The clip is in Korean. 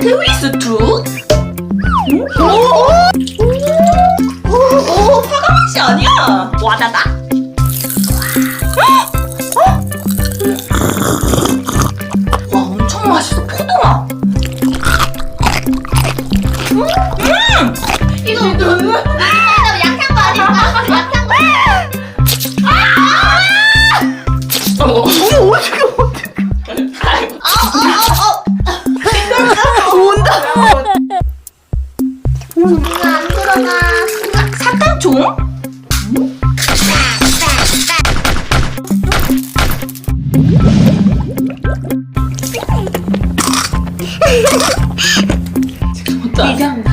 스위스투? 오, 화가맛이 아니야. 와다다. 와, 엄청 맛있어. 포도맛. 이거 너무 약한 거 아닐까? 약한 거. 어떻게 온다. 이거 안 들어가. 사탕종? 지금 어떠? 이제 한다.